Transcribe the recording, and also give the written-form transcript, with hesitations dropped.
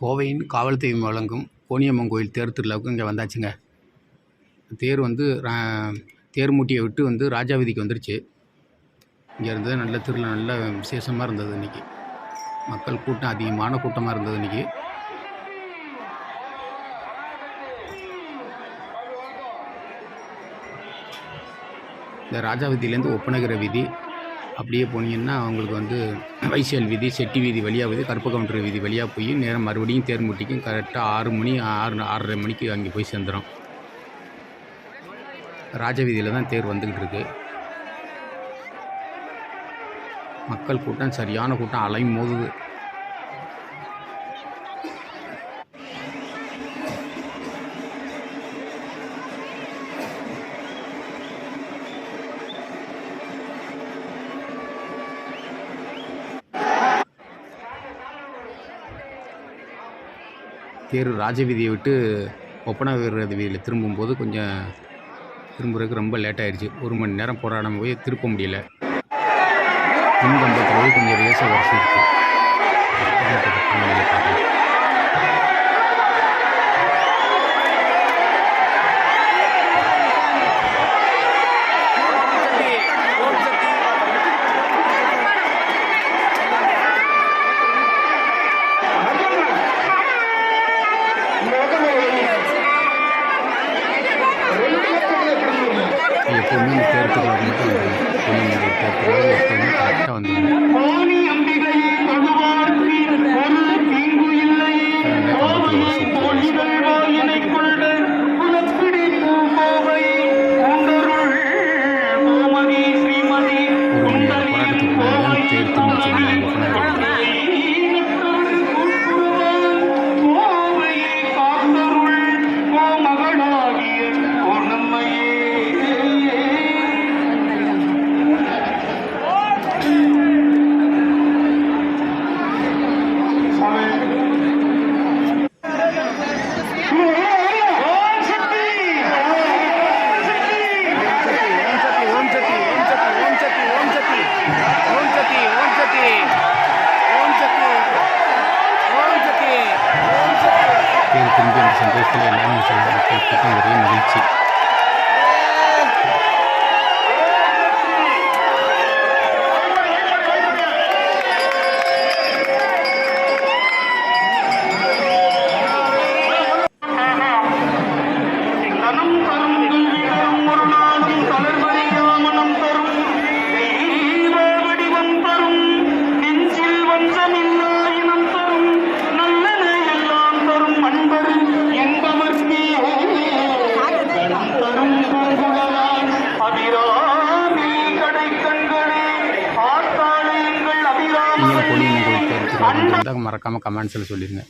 கோவையின் காவல் தெய்வம் வழங்கும் கோணியம்மன் கோயில் தேர் திருவிழாவுக்கு இங்கே வந்தாச்சுங்க. தேர் வந்து தேர்மூட்டியை விட்டு வந்து ராஜா வீதிக்கு வந்துருச்சு. இங்கே இருந்தது நல்ல திருவிழா, நல்ல விசேஷமாக இருந்தது. இன்றைக்கி மக்கள் கூட்டம் அதிகமான கூட்டமாக இருந்தது. இன்றைக்கி இந்த ராஜா வீதியிலேருந்து ஒப்பனகிற வீதி அப்படியே போனீங்கன்னா அவங்களுக்கு வந்து வைசியல் வீதி, செட்டி வீதி வழியாக போய் கருப்பு கவுண்டர் வீதி வழியாக போய் நேரம் மறுபடியும் தேர்முட்டிக்கும் கரெக்டாக 6 மணி 6:30 மணிக்கு அங்கே போய் சேர்ந்துடும். ராஜ வீதியில் தான் தேர் வந்துக்கிட்டு இருக்கு. மக்கள் கூட்டம் சரியான கூட்டம், அலை மோதுது. தேர் ராஜவீதியை விட்டு ஒப்பனகிற வீதியில் திரும்பும்போது கொஞ்சம் திரும்புறதுக்கு ரொம்ப லேட் ஆகிடுச்சு. 1 மணி நேரம் போராடாமல் போய் திருப்ப முடியல. பின்கம்பத்தில் போய் கொஞ்சம் ரேசாக வரிசை இருக்குது. எப்போவுமே இந்த தேர் திருவிழாவுக்கு மட்டும் வந்து தேர் திருவிழா எப்போவுமே கரெக்டாக வந்துடும். திரும்பி அந்த சந்தோஷத்தில் எல்லாரும் கூட்டம் ஒரே மகிழ்ச்சி. நீங்கள் கோணியம்மன் கோயில் தேர் திருவிழா மறக்காமல் கமெண்ட்ஸில் சொல்லிடுங்க.